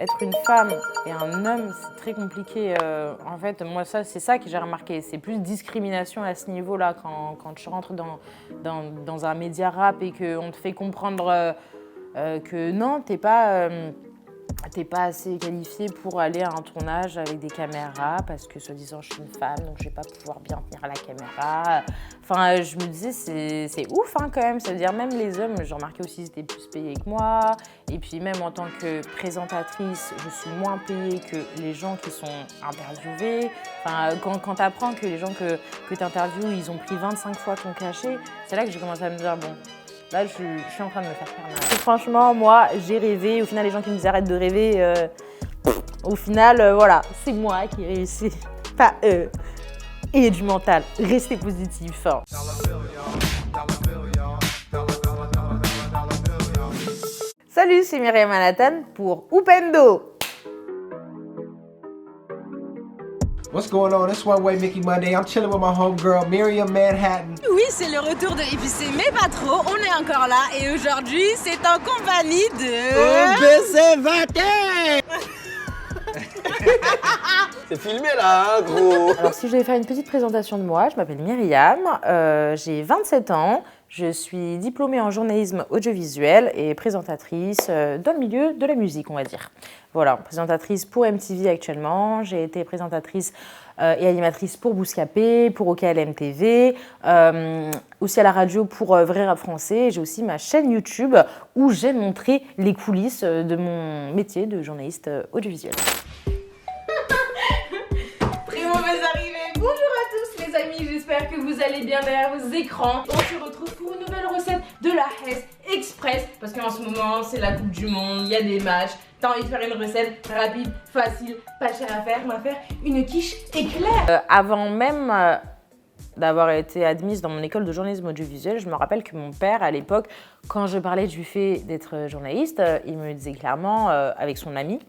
être une femme et un homme, c'est très compliqué. En fait, moi, c'est ça que j'ai remarqué. C'est plus discrimination à ce niveau-là. Quand je rentre dans un média rap et qu'on te fait comprendre que non, t'es pas assez qualifiée pour aller à un tournage avec des caméras parce que soi-disant je suis une femme donc je vais pas pouvoir bien tenir la caméra. Enfin, je me disais c'est ouf hein, quand même, ça veut dire même les hommes, j'ai remarqué aussi ils étaient plus payés que moi et puis même en tant que présentatrice, je suis moins payée que les gens qui sont interviewés. Enfin, quand tu apprends que les gens que tu interviews, ils ont pris 25 fois ton cachet, c'est là que j'ai commencé à me dire bon, là, je suis en train de me faire faire mal. Franchement, moi, j'ai rêvé. Au final, les gens qui me disent arrête de rêver, au final, voilà, c'est moi qui ai réussi, pas eux. Et du mental, restez positif. Salut, c'est Myriam Manhattan pour Upendo. What's going on? It's One Way Mickey Monday. I'm chilling with my homegirl, Myriam Manhattan. Oui, c'est le retour de Épicé mais pas trop. On est encore là et aujourd'hui, c'est en compagnie de... C'est filmé là, hein, gros. Alors, si je devais faire une petite présentation de moi, je m'appelle Myriam, j'ai 27 ans, je suis diplômée en journalisme audiovisuel et présentatrice dans le milieu de la musique, on va dire. Voilà, présentatrice pour MTV actuellement, j'ai été présentatrice et animatrice pour Bouscapé, pour OKLM TV, aussi à la radio pour Vrai Rap Français. J'ai aussi ma chaîne YouTube où j'ai montré les coulisses de mon métier de journaliste audiovisuel. Très mauvaise arrivée. Bonjour à tous les amis, j'espère que vous allez bien derrière vos écrans. On se retrouve pour une nouvelle recette de la Hesse Express parce qu'en ce moment, c'est la Coupe du Monde, il y a des matchs. T'as envie de faire une recette rapide, facile, pas cher à faire, on va faire une quiche éclair. Avant même d'avoir été admise dans mon école de journalisme audiovisuel, je me rappelle que mon père, à l'époque, quand je parlais du fait d'être journaliste, il me disait clairement, avec son ami,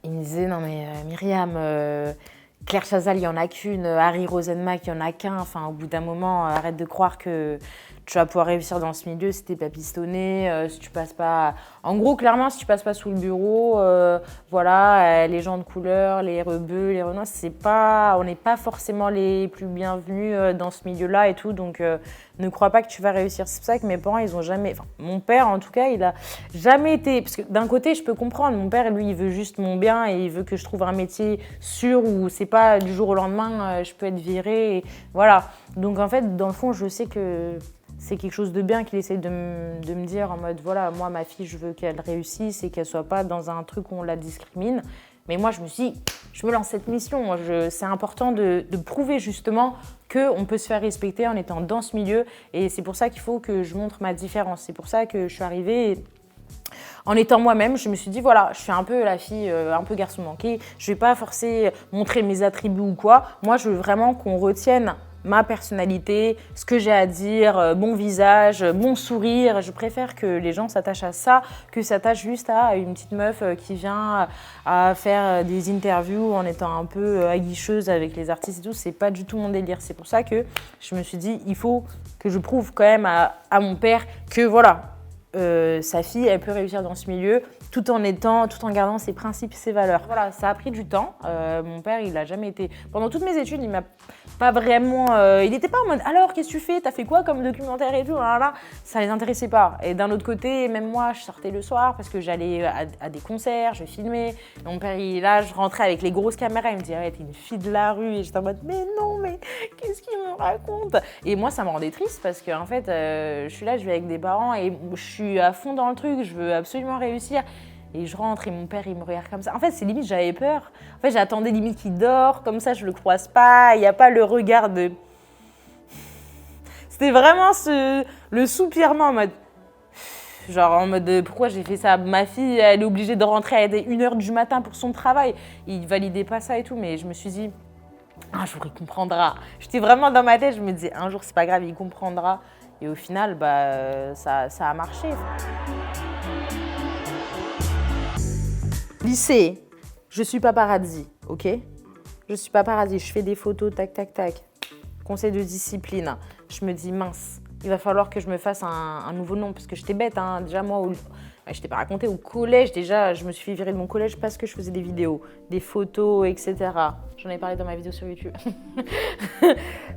il me disait « Non mais Myriam, Claire Chazal, il n'y en a qu'une, Harry Rosenmack, il n'y en a qu'un. Enfin, au bout d'un moment, arrête de croire que tu vas pouvoir réussir dans ce milieu si t'es pas pistonné, si tu passes pas... En gros, clairement, si tu passes pas sous le bureau, voilà, les gens de couleur, les rebeux, les renois, on n'est pas forcément les plus bienvenus dans ce milieu-là et tout, donc ne crois pas que tu vas réussir. C'est pour ça que mes parents, ils ont jamais... Enfin, mon père, en tout cas, il a jamais été... Parce que d'un côté, je peux comprendre, mon père, lui, il veut juste mon bien et il veut que je trouve un métier sûr où c'est pas du jour au lendemain, je peux être virée, et voilà. Donc en fait, dans le fond, je sais que c'est quelque chose de bien qu'il essaie de me dire en mode voilà, moi ma fille je veux qu'elle réussisse et qu'elle soit pas dans un truc où on la discrimine. Mais moi je me suis dit, je me lance cette mission, c'est important de prouver justement qu'on peut se faire respecter en étant dans ce milieu et c'est pour ça qu'il faut que je montre ma différence. C'est pour ça que je suis arrivée en étant moi-même, je me suis dit voilà, je suis un peu la fille, un peu garçon manqué, je vais pas forcer montrer mes attributs ou quoi. Moi je veux vraiment qu'on retienne ma personnalité, ce que j'ai à dire, mon visage, mon sourire. Je préfère que les gens s'attachent à ça que s'attachent juste à une petite meuf qui vient à faire des interviews en étant un peu aguicheuse avec les artistes et tout. C'est pas du tout mon délire. C'est pour ça que je me suis dit, il faut que je prouve quand même à mon père que voilà, sa fille, elle peut réussir dans ce milieu tout en gardant ses principes, ses valeurs. Voilà, ça a pris du temps. Mon père, il a jamais été... Pendant toutes mes études, il m'a pas vraiment... il n'était pas en mode « Alors, qu'est-ce que tu fais? T'as fait quoi comme documentaire et tout ?» Là, ça les intéressait pas. Et d'un autre côté, même moi, je sortais le soir parce que j'allais à des concerts, je filmais. Mon père, là, je rentrais avec les grosses caméras. Il me disait « Ouais, t'es une fille de la rue. » Et j'étais en mode « Mais non, mais qu'est-ce qu'il me raconte ?» Et moi, ça me rendait triste parce que en fait, je suis là, je vais avec des parents et je suis à fond dans le truc. Je veux absolument réussir. Et je rentre et mon père, il me regarde comme ça. En fait, c'est limite, j'avais peur. En fait, j'attendais limite qu'il dort. Comme ça, je le croise pas. Il n'y a pas le regard de... C'était vraiment le soupirement en mode... Genre en mode, pourquoi j'ai fait ça? Ma fille, elle est obligée de rentrer à 1h du matin pour son travail. Il validait pas ça et tout. Mais je me suis dit, un jour, il comprendra. J'étais vraiment dans ma tête. Je me disais, un jour, c'est pas grave, il comprendra. Et au final, ça a marché. Lycée, je suis paparazzi, ok? Je suis paparazzi, je fais des photos, tac, tac, tac. Conseil de discipline, je me dis mince, il va falloir que je me fasse un nouveau nom parce que j'étais bête, hein. Déjà moi, Je t'ai pas raconté, au collège déjà, je me suis fait virer de mon collège parce que je faisais des vidéos, des photos, etc. J'en ai parlé dans ma vidéo sur YouTube.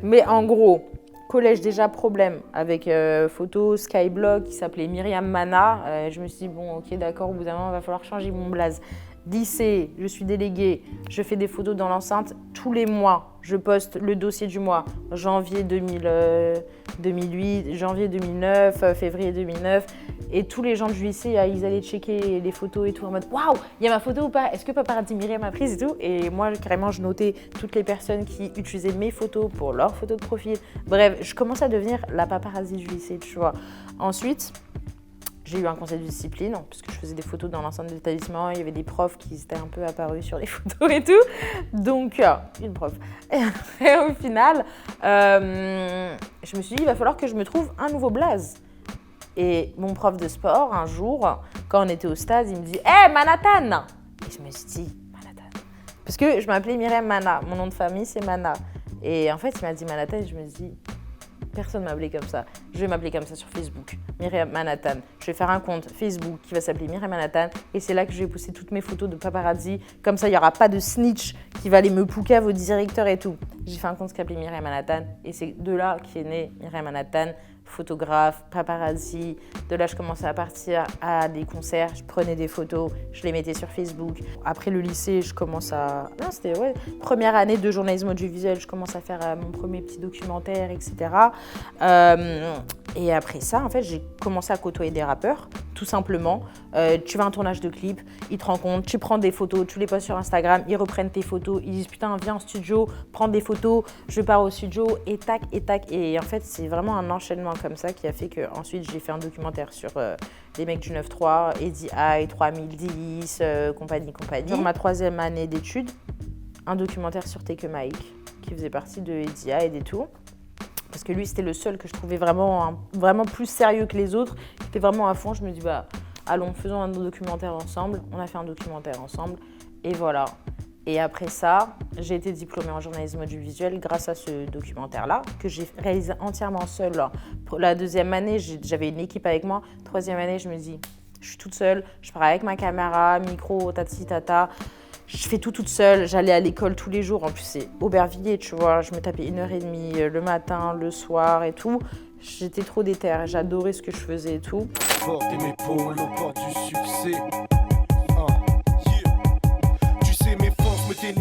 Mais en gros, collège déjà problème avec photo, Skyblog qui s'appelait Myriam Mana. Je me suis dit, bon ok d'accord, au bout d'un moment, il va falloir changer mon blaze. Lycée, je suis déléguée, je fais des photos dans l'enceinte tous les mois. Je poste le dossier du mois, janvier 2008, janvier 2009, février 2009. Et tous les gens du lycée, ils allaient checker les photos et tout en mode « Waouh, il y a ma photo ou pas? Est-ce que Paparazzi Myriam m'a prise et tout ?» Et moi, carrément, je notais toutes les personnes qui utilisaient mes photos pour leurs photos de profil. Bref, je commençais à devenir la paparazzi du lycée, tu vois. Ensuite, j'ai eu un conseil de discipline, puisque je faisais des photos dans l'enceinte de l'établissement. Il y avait des profs qui étaient un peu apparus sur les photos et tout. Donc, une prof. Et au final, je me suis dit, il va falloir que je me trouve un nouveau blaze. Et mon prof de sport, un jour, quand on était au stade, il me dit « Hey, Manhattan !» Et je me suis dit « Manhattan !» Parce que je m'appelais Myriam Mana. Mon nom de famille, c'est Mana. Et en fait, il m'a dit Manhattan et je me suis dit « Personne ne m'a appelé comme ça. Je vais m'appeler comme ça sur Facebook. Myriam Manhattan. Je vais faire un compte Facebook qui va s'appeler Myriam Manhattan. Et c'est là que je vais poster toutes mes photos de paparazzi. Comme ça, il n'y aura pas de snitch qui va aller me poucave au directeur et tout. » J'ai fait un compte qui s'appelait Myriam Manhattan. Et c'est de là qu'est né Myriam Manhattan. Photographe, paparazzi. De là, je commençais à partir à des concerts, je prenais des photos, je les mettais sur Facebook. Après le lycée, je commence à... Non, c'était première année de journalisme audiovisuel, je commence à faire mon premier petit documentaire, etc. Et après ça, en fait, j'ai commencé à côtoyer des rappeurs, tout simplement. Tu vas à un tournage de clip, ils te rencontrent, tu prends des photos, tu les postes sur Instagram, ils reprennent tes photos, ils disent « Putain, viens en studio, prends des photos, je pars au studio, et tac, et tac. » Et en fait, c'est vraiment un enchaînement comme ça qui a fait qu'ensuite, j'ai fait un documentaire sur les mecs du 9-3, Eddie High, 3010, compagnie. Dans ma 3e année d'études, un documentaire sur Take a Mike, qui faisait partie de Eddie High et tout. Parce que lui, c'était le seul que je trouvais vraiment plus sérieux que les autres. Il était vraiment à fond. Je me dis, bah, allons, faisons un documentaire ensemble. On a fait un documentaire ensemble. Et voilà. Et après ça, j'ai été diplômée en journalisme audiovisuel grâce à ce documentaire-là, que j'ai réalisé entièrement seule. Pour la 2e année, j'avais une équipe avec moi. 3e année, je me dis, je suis toute seule. Je pars avec ma caméra, micro, tati, tata. Je fais tout toute seule, j'allais à l'école tous les jours, en plus c'est Aubervilliers, tu vois, je me tapais 1h30 le matin, le soir et tout. J'étais trop déter, j'adorais ce que je faisais et tout. Porte mes épaules au bord du succès.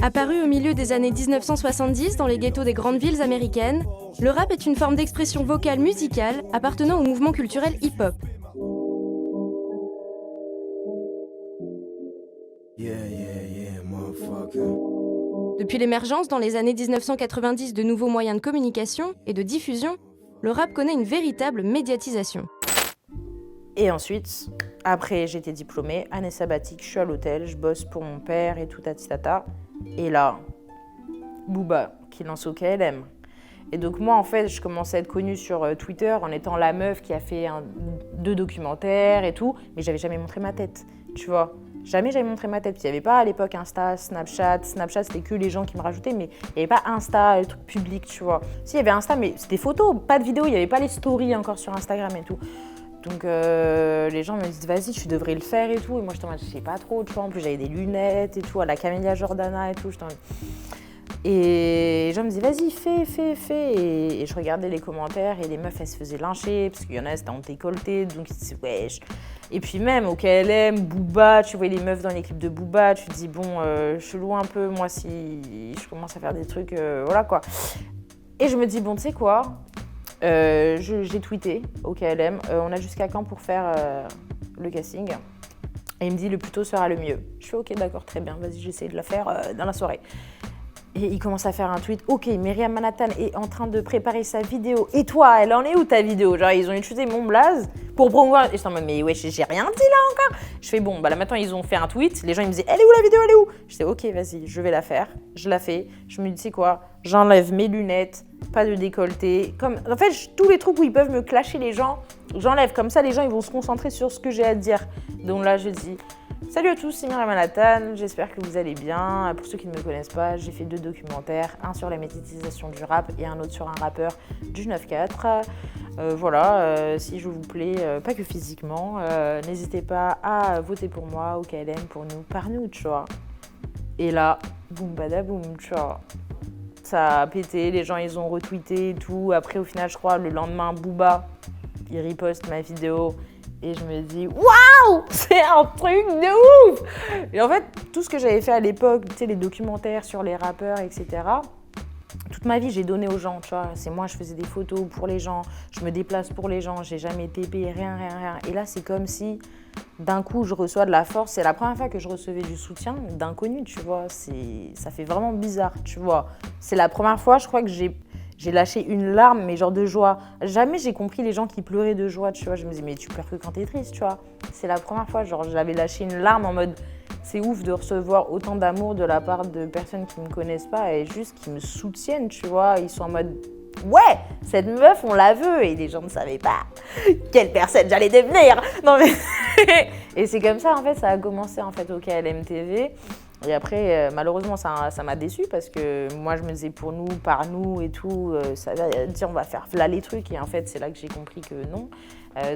Apparu au milieu des années 1970 dans les ghettos des grandes villes américaines, le rap est une forme d'expression vocale musicale appartenant au mouvement culturel hip-hop. Depuis l'émergence dans les années 1990 de nouveaux moyens de communication et de diffusion, le rap connaît une véritable médiatisation. Et ensuite, après j'ai été diplômée, année sabbatique, je suis à l'hôtel, je bosse pour mon père et tout tata. Et là, Booba, qui lance au KLM. Et donc moi, en fait, je commençais à être connue sur Twitter en étant la meuf qui a fait 2 documentaires et tout, mais j'avais jamais montré ma tête, tu vois. Jamais j'avais montré ma tête. Il n'y avait pas à l'époque Insta, Snapchat. Snapchat, c'était que les gens qui me rajoutaient, mais il n'y avait pas Insta, le truc public, tu vois. Si, il y avait Insta, mais c'était photos, pas de vidéos. Il n'y avait pas les stories encore sur Instagram et tout. Donc les gens me disent, vas-y, tu devrais le faire et tout. Et moi, je sais pas trop, tu vois. En plus, j'avais des lunettes et tout, à la Camélia Jordana et tout. Et les gens me disaient, vas-y, fais. Et je regardais les commentaires et les meufs, elles se faisaient lyncher parce qu'il y en a, c'était en décolleté. Donc ils se disaient, wesh. Et puis même au KLM, Booba, tu vois les meufs dans les clips de Booba, tu te dis, bon, chelou un peu, moi, si je commence à faire des trucs, voilà quoi. Et je me dis, bon, tu sais quoi, j'ai tweeté au KLM, on a jusqu'à quand pour faire le casting? Et il me dit, le plus tôt sera le mieux. Je fais, ok, d'accord, très bien, vas-y, j'essaie de la faire dans la soirée. Et il commence à faire un tweet. Ok, Myriam Manhattan est en train de préparer sa vidéo. Et toi, elle en est où ta vidéo? Genre, ils ont utilisé mon blaze pour promouvoir. Et je suis en mode, mais ouais, j'ai rien dit là encore. Je fais, bon, bah là maintenant, ils ont fait un tweet. Les gens, ils me disaient, elle est où la vidéo? Elle est où? Je dis, ok, vas-y, je vais la faire. Je la fais. Je me dis, tu sais quoi? J'enlève mes lunettes, pas de décolleté. En fait, tous les trucs où ils peuvent me clasher les gens, j'enlève. Comme ça, les gens, ils vont se concentrer sur ce que j'ai à dire. Donc là, je dis, Salut à tous, c'est Myriam Manhattan, j'espère que vous allez bien. Pour ceux qui ne me connaissent pas, j'ai fait 2 documentaires, un sur la médiatisation du rap et un autre sur un rappeur du 9-4. Si je vous plais, pas que physiquement, n'hésitez pas à voter pour moi, au KLM, pour nous, par nous, tu vois. Et là, boum badaboum, tu vois. Ça a pété, les gens ils ont retweeté et tout. Après, au final, je crois, le lendemain, Booba, il riposte ma vidéo. Et je me dis, waouh, c'est un truc de ouf! Et en fait, tout ce que j'avais fait à l'époque, tu sais, les documentaires sur les rappeurs, etc., toute ma vie, j'ai donné aux gens, tu vois. C'est moi, je faisais des photos pour les gens, je me déplace pour les gens, j'ai jamais été payée, rien. Et là, c'est comme si, d'un coup, je reçois de la force. C'est la première fois que je recevais du soutien d'inconnus, tu vois. Ça fait vraiment bizarre, tu vois. C'est la première fois, je crois que j'ai lâché une larme, mais genre de joie. Jamais j'ai compris les gens qui pleuraient de joie, tu vois. Je me disais, mais tu pleures que quand t'es triste, tu vois. C'est la première fois, genre, j'avais lâché une larme en mode, c'est ouf de recevoir autant d'amour de la part de personnes qui me connaissent pas et juste qui me soutiennent, tu vois. Ils sont en mode, ouais, cette meuf, on la veut. Et les gens ne savaient pas quelle personne j'allais devenir. Non mais... Et c'est comme ça, en fait, ça a commencé, en fait, au KLM TV. Et après, malheureusement, ça m'a déçue parce que moi, je me disais pour nous, par nous et tout, ça veut dire on va faire là les trucs. Et en fait, c'est là que j'ai compris que non,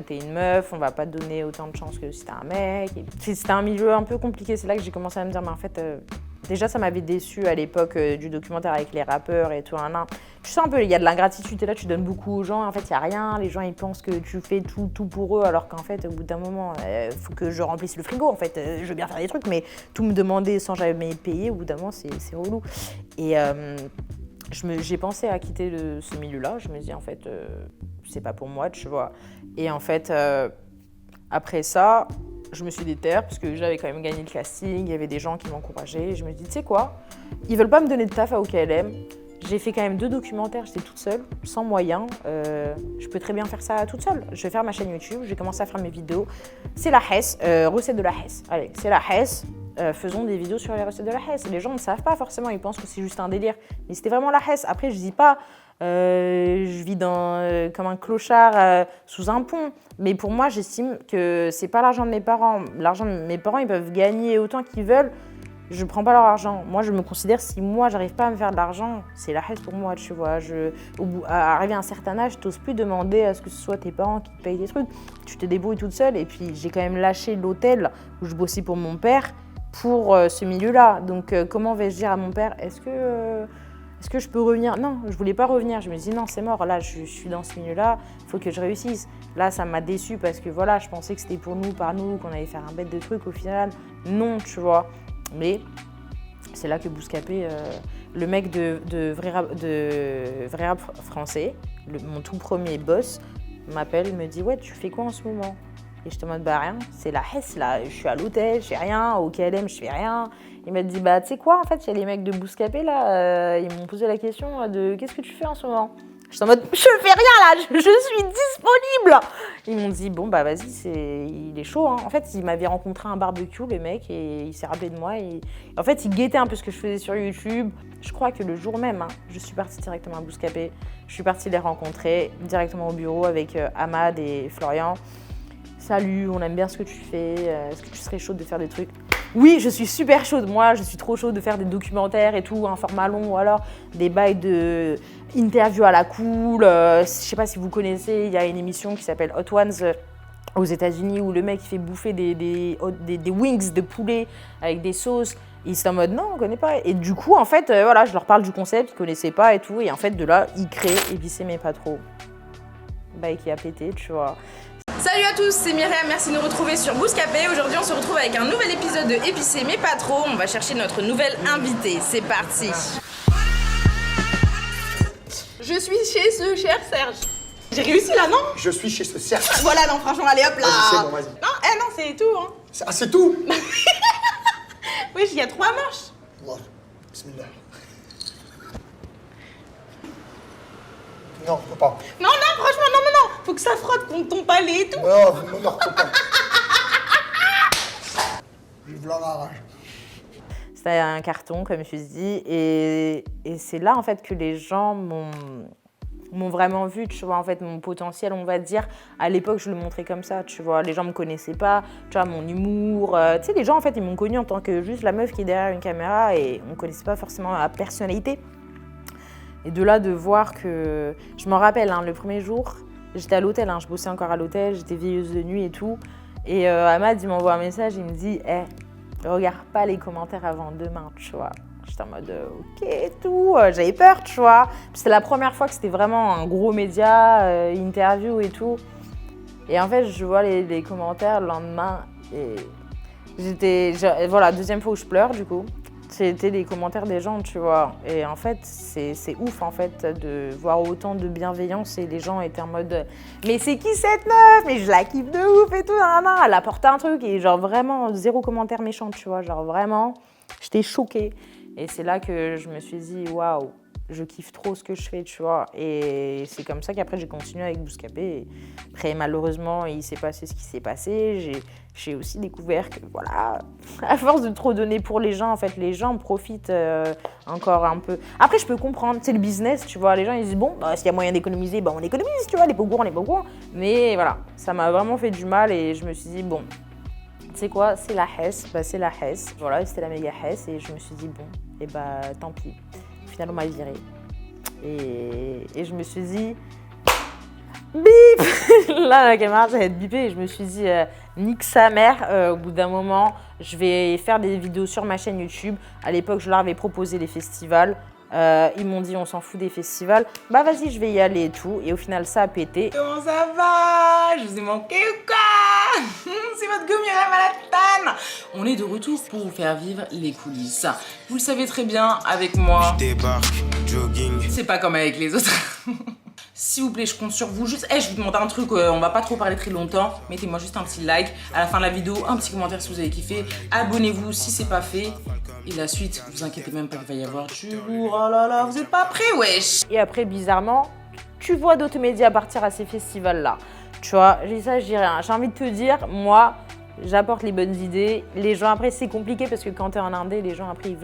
t'es une meuf, on va pas te donner autant de chance que si t'es un mec. Et c'était un milieu un peu compliqué. C'est là que j'ai commencé à me dire, mais en fait, déjà, ça m'avait déçue à l'époque du documentaire avec les rappeurs et tout. Tu sens un peu, il y a de l'ingratitude. Et là, tu donnes beaucoup aux gens. En fait, il n'y a rien. Les gens, ils pensent que tu fais tout pour eux. Alors qu'en fait, au bout d'un moment, faut que je remplisse le frigo. En fait, je veux bien faire des trucs, mais tout me demander sans jamais payer, au bout d'un moment, c'est relou. Et j'ai pensé à quitter ce milieu-là. Je me dis, en fait, c'est pas pour moi, tu vois. Et en fait, après ça, je me suis déterre parce que j'avais quand même gagné le casting, il y avait des gens qui m'encourageaient. Je me dis, tu sais quoi, ils veulent pas me donner de taf à OKLM. J'ai fait quand même 2 documentaires, j'étais toute seule, sans moyens. Je peux très bien faire ça toute seule. Je vais faire ma chaîne YouTube, j'ai commencé à faire mes vidéos. C'est la Hesse, recette de la Hesse. Allez, c'est la Hesse, faisons des vidéos sur les recettes de la Hesse. Les gens ne savent pas forcément, ils pensent que c'est juste un délire. Mais c'était vraiment la Hesse. Après, je dis pas... je vis comme un clochard sous un pont. Mais pour moi, j'estime que c'est pas l'argent de mes parents. L'argent de mes parents, ils peuvent gagner autant qu'ils veulent. Je prends pas leur argent. Moi, je me considère, si moi, j'arrive pas à me faire de l'argent, c'est la haine pour moi, tu vois. Arrivé à un certain âge, t'oses plus demander à ce que ce soit tes parents qui te payent des trucs. Tu te débrouilles toute seule. Et puis, j'ai quand même lâché l'hôtel où je bossais pour mon père pour ce milieu-là. Donc, comment vais-je dire à mon père, est-ce que je peux revenir? Non, je voulais pas revenir. Je me dis non, c'est mort. Là, je suis dans ce milieu-là. Il faut que je réussisse. Là, ça m'a déçue parce que voilà, je pensais que c'était pour nous, par nous, qu'on allait faire un bête de trucs. Au final, non, tu vois. Mais c'est là que Bouscapé, le mec de vrai rap français, mon tout premier boss, m'appelle, me dit ouais, tu fais quoi en ce moment? Et je te demande bah rien. C'est la Hesse là. Je suis à l'hôtel, je fais rien. Au KLM, je fais rien. Il m'a dit, bah, tu sais quoi, en fait, il y a les mecs de Bouscapé, là, ils m'ont posé la question de qu'est-ce que tu fais en ce moment? J'étais en mode, je fais rien, là, je suis disponible! Ils m'ont dit, bon, bah, vas-y, il est chaud, hein. En fait, il m'avait rencontré à un barbecue, le mec, et il s'est rappelé de moi. En fait, il guettait un peu ce que je faisais sur YouTube. Je crois que le jour même, hein, je suis partie directement à Bouscapé. Je suis partie les rencontrer directement au bureau avec Ahmad et Florian. Salut, on aime bien ce que tu fais. Est-ce que tu serais chaude de faire des trucs? Oui, je suis super chaude. Moi, je suis trop chaude de faire des documentaires et tout, un format long ou alors des bails de interview à la cool. Je sais pas si vous connaissez, il y a une émission qui s'appelle Hot Ones aux États-Unis où le mec il fait bouffer des wings de poulet avec des sauces. Ils sont en mode non, on connaît pas. Et du coup, en fait, voilà, je leur parle du concept, ils connaissaient pas et tout. Et en fait, de là, ils créent et puis c'est mais pas trop. Bail qui a pété, tu vois. Salut à tous, c'est Myriam, merci de nous retrouver sur Bouscapé. Aujourd'hui on se retrouve avec un nouvel épisode de Épicé mais pas trop. On va chercher notre nouvelle invitée, c'est parti. Je suis chez ce cher Serge. J'ai réussi là, non? Je suis chez ce cercle. Voilà, non franchement, allez hop là. Vas-y, c'est bon, vas-y. Non, non, c'est tout hein. Ah, c'est tout? Oui, il y a 3 manches. Allah, bismillah. Non, faut pas. Non, franchement, non, faut que ça frotte contre ton palais et tout. Non, faut pas. Je veux la rage. C'était un carton, comme je dis, et c'est là en fait que les gens m'ont m'ont vraiment vu, tu vois, en fait, mon potentiel, on va dire. À l'époque, je le montrais comme ça, tu vois. Les gens me connaissaient pas, tu vois, mon humour. Tu sais, les gens, en fait, ils m'ont connue en tant que juste la meuf qui est derrière une caméra et on ne connaissait pas forcément ma personnalité. Et de là, de voir que... Je m'en rappelle, hein, le premier jour, j'étais à l'hôtel, hein, je bossais encore à l'hôtel, j'étais veilleuse de nuit et tout. Et Ahmad, il m'envoie un message, il me dit « Hey, regarde pas les commentaires avant demain, tu vois. » J'étais en mode ok et tout, j'avais peur, tu vois. C'était la première fois que c'était vraiment un gros média, interview et tout. Et en fait, je vois les commentaires le lendemain et voilà, deuxième fois où je pleure du coup. C'était les commentaires des gens, tu vois. Et en fait, c'est ouf en fait de voir autant de bienveillance et les gens étaient en mode mais c'est qui cette meuf? Mais je la kiffe de ouf et tout, elle apporte un truc et genre vraiment zéro commentaire méchant, tu vois. Genre vraiment, j'étais choquée. Et c'est là que je me suis dit, waouh, je kiffe trop ce que je fais, tu vois. Et c'est comme ça qu'après, j'ai continué avec Bouscapé. Après, malheureusement, il s'est passé ce qui s'est passé. J'ai aussi découvert que, voilà, à force de trop donner pour les gens, en fait, les gens profitent encore un peu. Après, je peux comprendre, c'est le business, tu vois. Les gens, ils disent, bon, bah, s'il y a moyen d'économiser, bah, on économise, tu vois, les pots les pots. Mais voilà, ça m'a vraiment fait du mal et je me suis dit, bon, tu sais quoi, c'est la Hesse, bah c'est la Hesse. Voilà, c'était la méga Hesse et je me suis dit bon, et bah tant pis. Finalement, on m'a virée. Et je me suis dit, bip. Là, la caméra, ça va être bipée et je me suis dit, nique sa mère. Au bout d'un moment, je vais faire des vidéos sur ma chaîne YouTube. À l'époque, je leur avais proposé les festivals. Ils m'ont dit on s'en fout des festivals, bah vas-y je vais y aller et tout, et au final ça a pété. Comment ça va? Je vous ai manqué ou quoi? C'est votre Gomira Manhattan. On est de retour pour vous faire vivre les coulisses. Vous le savez très bien, avec moi, Je débarque, jogging. c'est pas comme avec les autres. S'il vous plaît, je compte sur vous. Juste, je vous demande un truc, on va pas trop parler très longtemps. Mettez-moi juste un petit like. À la fin de la vidéo, un petit commentaire si vous avez kiffé. Abonnez-vous si c'est pas fait. Et la suite, vous inquiétez même pas, il va y avoir du lourd. Oh là là, vous êtes pas prêts, wesh. Et après, bizarrement, tu vois d'autres médias partir à ces festivals-là. Tu vois, j'ai dit ça, je dis rien. J'ai envie de te dire, moi, j'apporte les bonnes idées. Les gens, après, c'est compliqué parce que quand t'es en indé, les gens, après,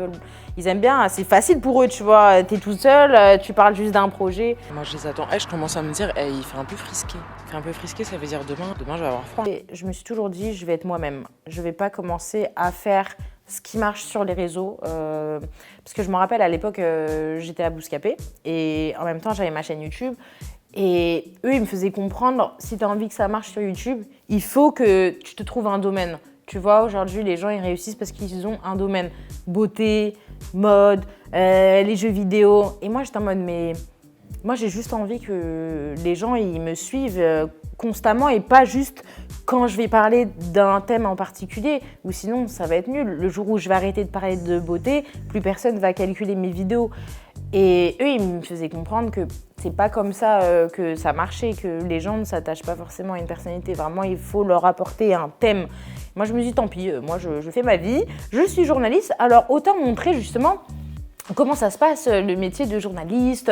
ils aiment bien. C'est facile pour eux, tu vois. T'es tout seul, tu parles juste d'un projet. Moi, je les attends. Je commence à me dire, il fait un peu frisqué. Il fait un peu frisqué, ça veut dire demain, je vais avoir froid. Et je me suis toujours dit, je vais être moi-même. Je vais pas commencer à faire ce qui marche sur les réseaux. Parce que je me rappelle, à l'époque, j'étais à Bouscapé. Et en même temps, j'avais ma chaîne YouTube. Et eux, ils me faisaient comprendre, si tu as envie que ça marche sur YouTube, il faut que tu te trouves un domaine. Tu vois, aujourd'hui, les gens, ils réussissent parce qu'ils ont un domaine. Beauté, mode, les jeux vidéo. Et moi, j'étais en mode, mais moi, j'ai juste envie que les gens, ils me suivent constamment et pas juste quand je vais parler d'un thème en particulier, ou sinon, ça va être nul. Le jour où je vais arrêter de parler de beauté, plus personne va calculer mes vidéos. Et eux, ils me faisaient comprendre que c'est pas comme ça que ça marchait, que les gens ne s'attachent pas forcément à une personnalité. Vraiment, il faut leur apporter un thème. Moi, je me dis, tant pis, moi, je fais ma vie, je suis journaliste, alors autant montrer justement comment ça se passe, le métier de journaliste.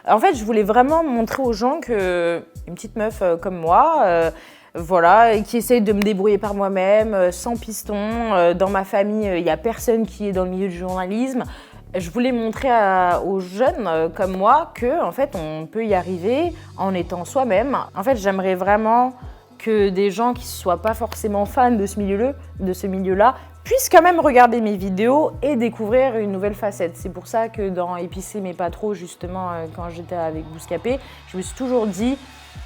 En fait, je voulais vraiment montrer aux gens que une petite meuf comme moi, voilà, qui essaye de me débrouiller par moi-même, sans piston. Dans ma famille, il n'y a personne qui est dans le milieu du journalisme. Je voulais montrer aux jeunes comme moi que, en fait, on peut y arriver en étant soi-même. En fait, j'aimerais vraiment que des gens qui ne soient pas forcément fans de ce milieu-là, puissent quand même regarder mes vidéos et découvrir une nouvelle facette. C'est pour ça que dans Épicé mais pas trop, justement, quand j'étais avec Bouscapé, je me suis toujours dit,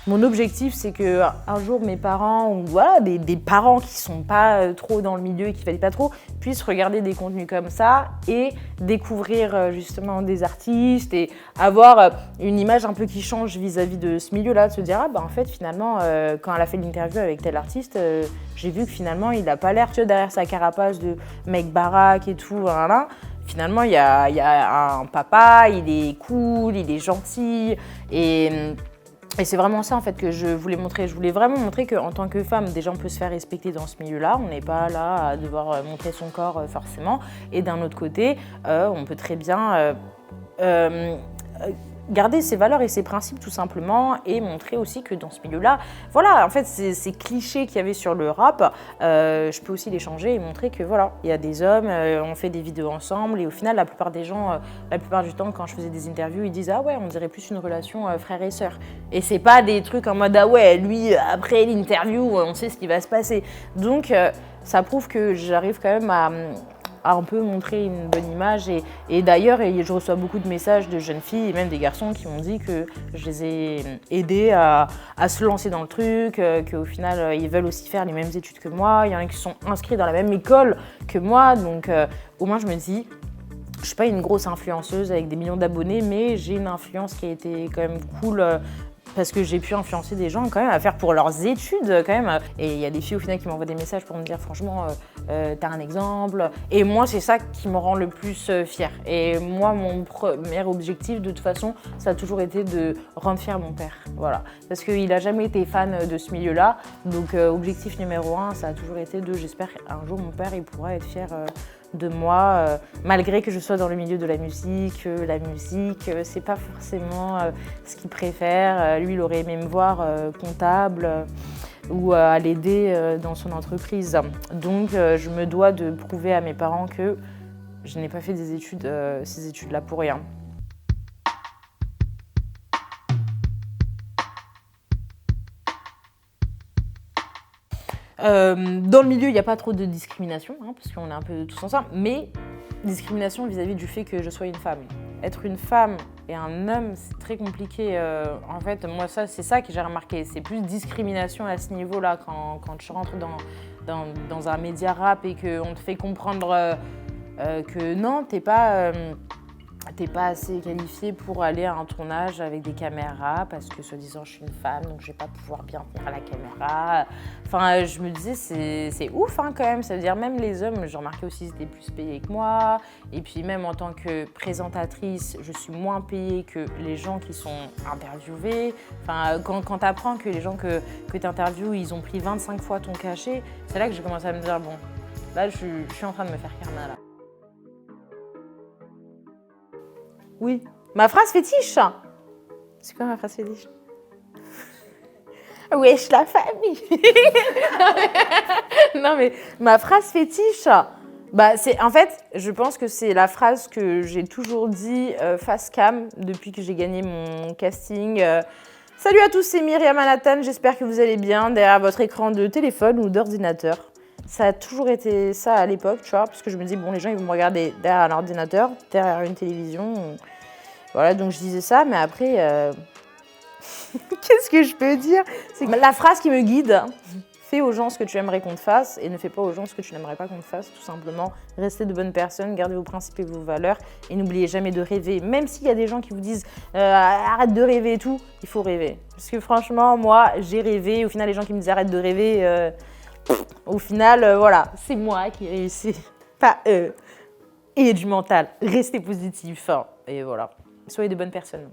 mon objectif, c'est qu'un jour, mes parents, ou voilà, des parents qui sont pas trop dans le milieu et qui ne valident pas trop, puissent regarder des contenus comme ça et découvrir justement des artistes et avoir une image un peu qui change vis-à-vis de ce milieu-là, de se dire, ah bah en fait, finalement, quand elle a fait l'interview avec tel artiste, j'ai vu que finalement, il n'a pas l'air, tu vois, derrière sa carapace de mec baraque et tout, voilà. Finalement, il y a un papa, il est cool, il est gentil et c'est vraiment ça en fait que je voulais montrer. Je voulais vraiment montrer qu'en tant que femme, déjà on peut se faire respecter dans ce milieu-là. On n'est pas là à devoir montrer son corps forcément. Et d'un autre côté, on peut très bien garder ses valeurs et ses principes tout simplement et montrer aussi que dans ce milieu-là, voilà, en fait, ces clichés qu'il y avait sur le rap, je peux aussi les changer et montrer que voilà, il y a des hommes, on fait des vidéos ensemble et au final, la plupart des gens, la plupart du temps, quand je faisais des interviews, ils disent ah ouais, on dirait plus une relation frère et sœur. Et c'est pas des trucs en mode ah ouais, lui après l'interview, on sait ce qui va se passer. Donc ça prouve que j'arrive quand même à un peu montrer une bonne image et d'ailleurs je reçois beaucoup de messages de jeunes filles et même des garçons qui m'ont dit que je les ai aidés à se lancer dans le truc, qu'au final ils veulent aussi faire les mêmes études que moi, il y en a qui sont inscrits dans la même école que moi, donc au moins je me dis je suis pas une grosse influenceuse avec des millions d'abonnés, mais j'ai une influence qui a été quand même cool parce que j'ai pu influencer des gens quand même à faire pour leurs études quand même. Et il y a des filles au final qui m'envoient des messages pour me dire franchement, t'as un exemple. Et moi, c'est ça qui me rend le plus fière. Et moi, mon premier objectif, de toute façon, ça a toujours été de rendre fier mon père. Voilà. Parce qu'il n'a jamais été fan de ce milieu-là. Donc, objectif numéro 1, ça a toujours été de, j'espère un jour, mon père, il pourra être fier de moi, malgré que je sois dans le milieu de la musique, c'est pas forcément ce qu'il préfère. Lui, il aurait aimé me voir comptable ou à l'aider dans son entreprise. Donc, je me dois de prouver à mes parents que je n'ai pas fait des études, ces études-là pour rien. Dans le milieu, il n'y a pas trop de discrimination, hein, parce qu'on est un peu tous ensemble, mais discrimination vis-à-vis du fait que je sois une femme. Être une femme et un homme, c'est très compliqué. En fait, moi, c'est ça que j'ai remarqué. C'est plus discrimination à ce niveau-là, quand je rentre dans un média rap et qu'on te fait comprendre que non, t'es pas assez qualifiée pour aller à un tournage avec des caméras parce que soi-disant je suis une femme donc je vais pas pouvoir bien tenir la caméra. Enfin, je me disais c'est ouf hein, quand même, ça veut dire même les hommes, j'ai remarqué aussi, ils étaient plus payés que moi et puis même en tant que présentatrice, je suis moins payée que les gens qui sont interviewés. Enfin, quand tu apprends que les gens que tu interviews, ils ont pris 25 fois ton cachet, c'est là que j'ai commencé à me dire bon, là je suis en train de me faire karma là. Oui. Ma phrase fétiche. C'est quoi ma phrase fétiche? Wesh la famille. Non mais ma phrase fétiche, bah c'est en fait, je pense que c'est la phrase que j'ai toujours dit face cam depuis que j'ai gagné mon casting. Salut à tous, c'est Myriam Manhattan, j'espère que vous allez bien derrière votre écran de téléphone ou d'ordinateur. Ça a toujours été ça à l'époque, tu vois, parce que je me dis, bon, les gens, ils vont me regarder derrière un ordinateur, derrière une télévision. Voilà, donc je disais ça, mais après, qu'est-ce que je peux dire? C'est que la phrase qui me guide, fais aux gens ce que tu aimerais qu'on te fasse et ne fais pas aux gens ce que tu n'aimerais pas qu'on te fasse, tout simplement. Restez de bonnes personnes, gardez vos principes et vos valeurs et n'oubliez jamais de rêver. Même s'il y a des gens qui vous disent arrête de rêver et tout, il faut rêver. Parce que franchement, moi, j'ai rêvé. Au final, les gens qui me disent arrête de rêver, au final, voilà, c'est moi qui ai réussi, pas eux. Et du mental, restez positif. Et voilà, soyez de bonnes personnes.